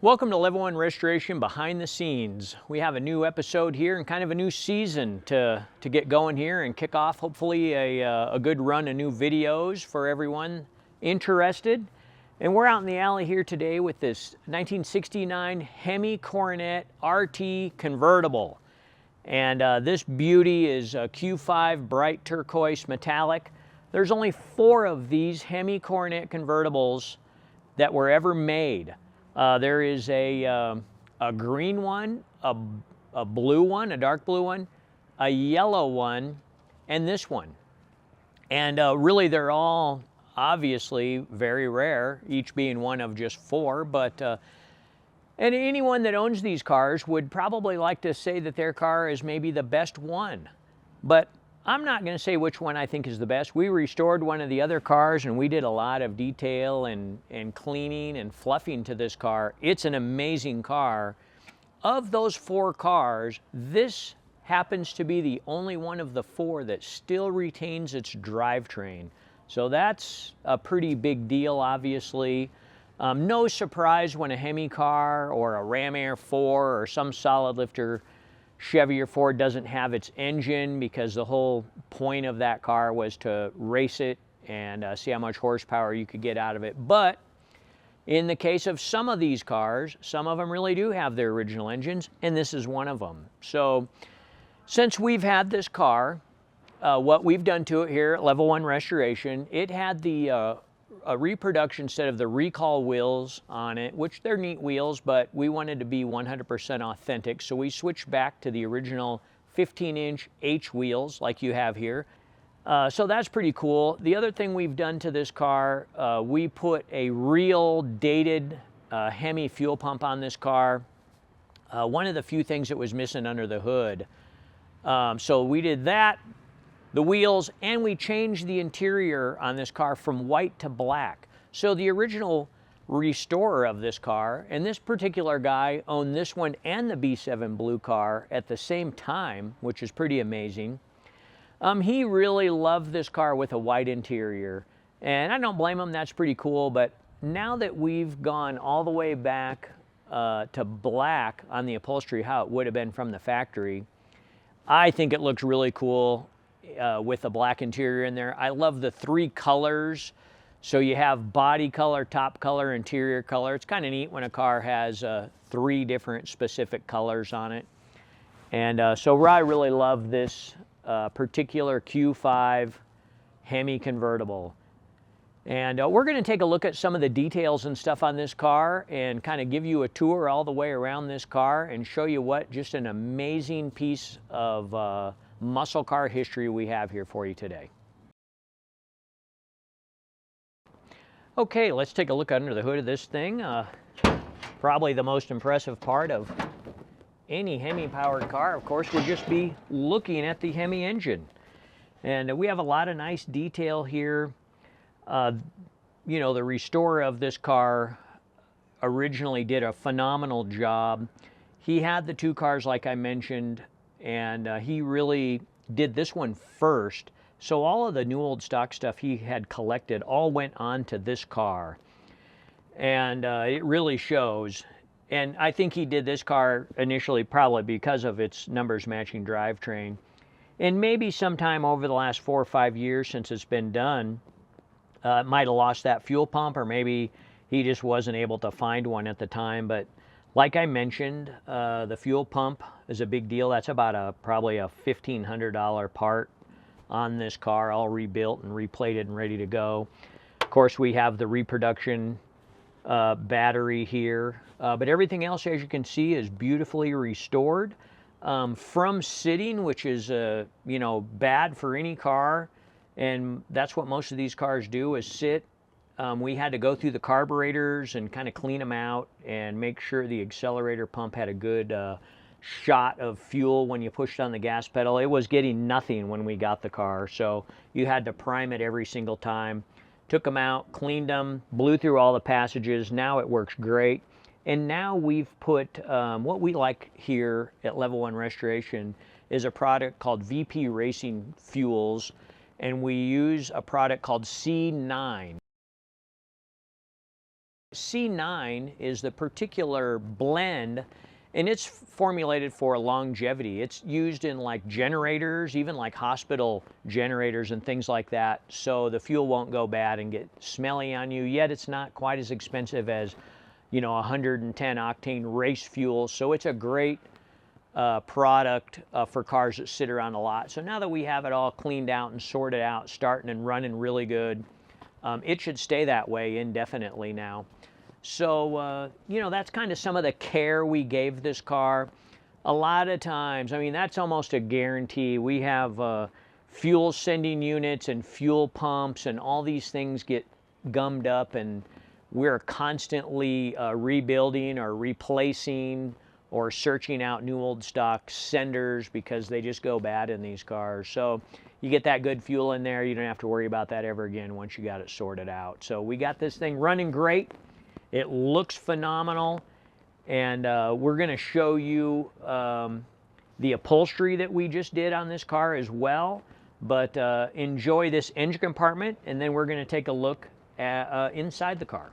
Welcome to Level 1 Restoration Behind the Scenes. We have a new episode here and kind of a new season to get going here and kick off hopefully a good run of new videos for everyone interested. And we're out in the alley here today with this 1969 Hemi Cornet RT Convertible. And this beauty is a Q5 bright turquoise metallic. There's only 4 of these Hemi Cornet convertibles that were ever made. There is a green one, a blue one, a dark blue one, a yellow one, and this one. And really they're all obviously very rare, each being one of just 4, but and anyone that owns these cars would probably like to say that their car is maybe the best one. But I'm not going to say which one I think is the best. We restored one of the other cars and we did a lot of detail and cleaning and fluffing to this car. It's an amazing car. Of those 4 cars, this happens to be the only one of the 4 that still retains its drivetrain. So that's a pretty big deal, obviously. No surprise when a Hemi car or a Ram Air 4 or some solid lifter Chevy or Ford doesn't have its engine, because the whole point of that car was to race it and see how much horsepower you could get out of it. But in the case of some of these cars, some of them really do have their original engines, and this is one of them. So since we've had this car, what we've done to it here at Level 1 Restoration, it had the a reproduction set of the recall wheels on it, which they're neat wheels, but we wanted to be 100% authentic, so we switched back to the original 15-inch H wheels like you have here. So that's pretty cool. The other thing we've done to this car, we put a real dated Hemi fuel pump on this car. One of the few things that was missing under the hood. So we did that, the wheels, and we changed the interior on this car from white to black. So the original restorer of this car, and this particular guy owned this one and the B7 blue car at the same time, which is pretty amazing. He really loved this car with a white interior, and I don't blame him. That's pretty cool. But now that we've gone all the way back to black on the upholstery, how it would have been from the factory, I think it looks really cool with a black interior in there. I love the 3 colors. So you have body color, top color, interior color. It's kind of neat when a car has 3 different specific colors on it. And so I really love this particular Q5 Hemi convertible. And we're going to take a look at some of the details and stuff on this car and kind of give you a tour all the way around this car and show you what just an amazing piece of muscle car history we have here for you today. Okay, let's take a look under the hood of this thing. Probably the most impressive part of any Hemi powered car, of course, would just be looking at the Hemi engine. And we have a lot of nice detail here. You know, the restorer of this car originally did a phenomenal job. He had the 2 cars like I mentioned, and he really did this one first. So all of the new old stock stuff he had collected all went on to this car. And it really shows. And I think he did this car initially probably because of its numbers matching drivetrain. And maybe sometime over the last 4 or 5 years since it's been done, it might have lost that fuel pump, or maybe he just wasn't able to find one at the time. But like I mentioned, the fuel pump is a big deal. That's about probably a $1,500 part on this car, all rebuilt and replated and ready to go. Of course, we have the reproduction battery here, but everything else, as you can see, is beautifully restored from sitting, which is you know, bad for any car, and that's what most of these cars do, is sit. We had to go through the carburetors and kind of clean them out and make sure the accelerator pump had a good shot of fuel when you pushed on the gas pedal. It was getting nothing when we got the car, so you had to prime it every single time. Took them out, cleaned them, blew through all the passages. Now it works great. And now we've put, what we like here at Level 1 Restoration is a product called VP Racing Fuels, and we use a product called C9. C9 is the particular blend, and it's formulated for longevity. It's used in like generators, even like hospital generators and things like that, so the fuel won't go bad and get smelly on you, yet it's not quite as expensive as, you know, 110 octane race fuel. So it's a great product for cars that sit around a lot. So now that we have it all cleaned out and sorted out, starting and running really good, it should stay that way indefinitely now. So, you know, that's kind of some of the care we gave this car. A lot of times, I mean, that's almost a guarantee. We have fuel sending units and fuel pumps, and all these things get gummed up, and we're constantly rebuilding or replacing or searching out new old stock senders because they just go bad in these cars. So you get that good fuel in there, you don't have to worry about that ever again once you got it sorted out. So we got this thing running great. It looks phenomenal, and we're going to show you the upholstery that we just did on this car as well. But enjoy this engine compartment, and then we're going to take a look at, inside the car.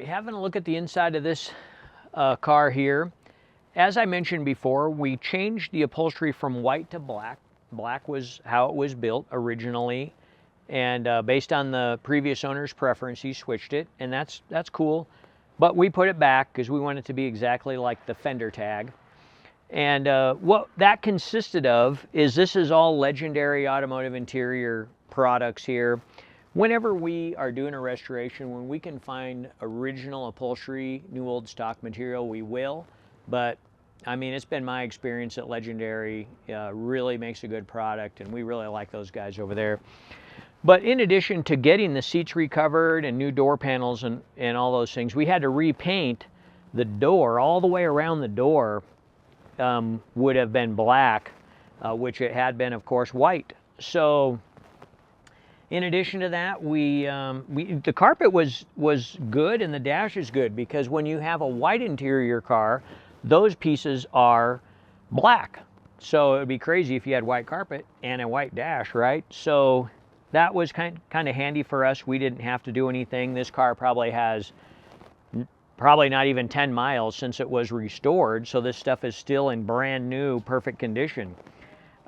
Having a look at the inside of this car here. As I mentioned before, we changed the upholstery from white to black. Black was how it was built originally, and based on the previous owner's preference, he switched it, and that's cool. But we put it back because we want it to be exactly like the fender tag. And what that consisted of is this is all Legendary Automotive Interior products here. Whenever we are doing a restoration, when we can find original upholstery, new old stock material, we will. But I mean, it's been my experience that Legendary really makes a good product, and we really like those guys over there. But in addition to getting the seats recovered and new door panels and all those things, we had to repaint the door. All the way around the door would have been black, which it had been, of course, white. So in addition to that, the carpet was good, and the dash is good, because when you have a white interior car, those pieces are black. So it would be crazy if you had white carpet and a white dash, right? So that was kind of handy for us. We didn't have to do anything. This car probably has not even 10 miles since it was restored, so this stuff is still in brand new, perfect condition.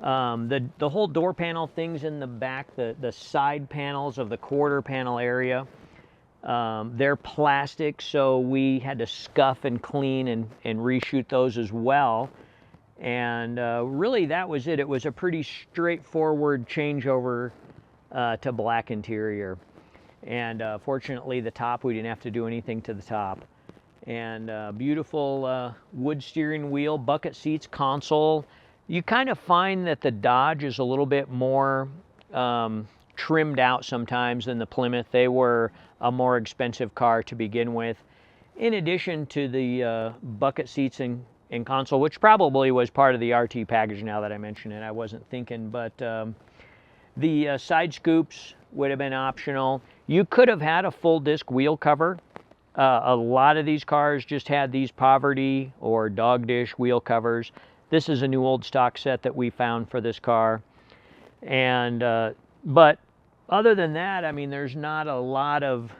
The whole door panel things in the back, the side panels of the quarter panel area, they're plastic, so we had to scuff and clean and reshoot those as well. And really that was it. It was a pretty straightforward changeover to black interior. And fortunately the top, we didn't have to do anything to the top. And beautiful wood steering wheel, bucket seats, console. You kind of find that the Dodge is a little bit more trimmed out sometimes than the Plymouth. They were a more expensive car to begin with. In addition to the bucket seats and console, which probably was part of the RT package now that I mention it. I wasn't thinking, but the side scoops would have been optional. You could have had a full disc wheel cover. A lot of these cars just had these poverty or dog dish wheel covers. This is a new old stock set that we found for this car. And but other than that, I mean, there's not a lot of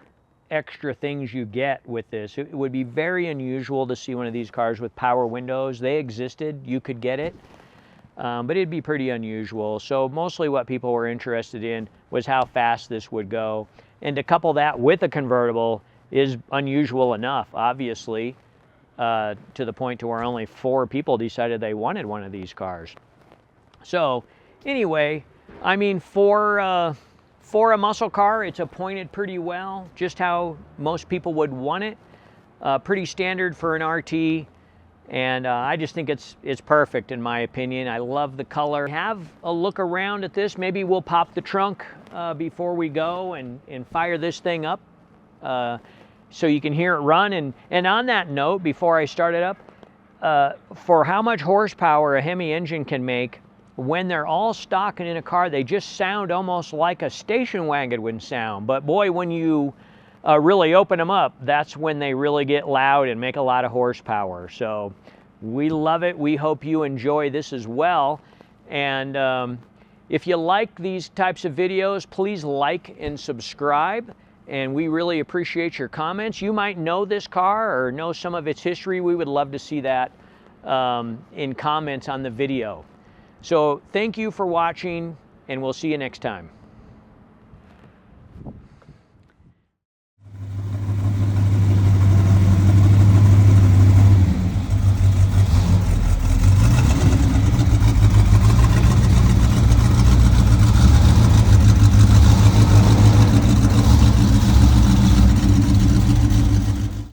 extra things you get with this. It would be very unusual to see one of these cars with power windows. They existed, you could get it, but it'd be pretty unusual. So mostly what people were interested in was how fast this would go. And to couple that with a convertible is unusual enough, obviously, to the point to where only 4 people decided they wanted one of these cars. So anyway, I mean, for a muscle car, it's appointed pretty well, just how most people would want it. Pretty standard for an RT, and I just think it's perfect in my opinion. I love the color. Have a look around at this. Maybe we'll pop the trunk before we go and fire this thing up so you can hear it run. And on that note, before I start it up, for how much horsepower a Hemi engine can make, when they're all stock and in a car, they just sound almost like a station wagon would sound. But boy, when you really open them up, that's when they really get loud and make a lot of horsepower. So we love it. We hope you enjoy this as well. And if you like these types of videos, please like and subscribe. And we really appreciate your comments. You might know this car or know some of its history. We would love to see that in comments on the video. So thank you for watching, and we'll see you next time.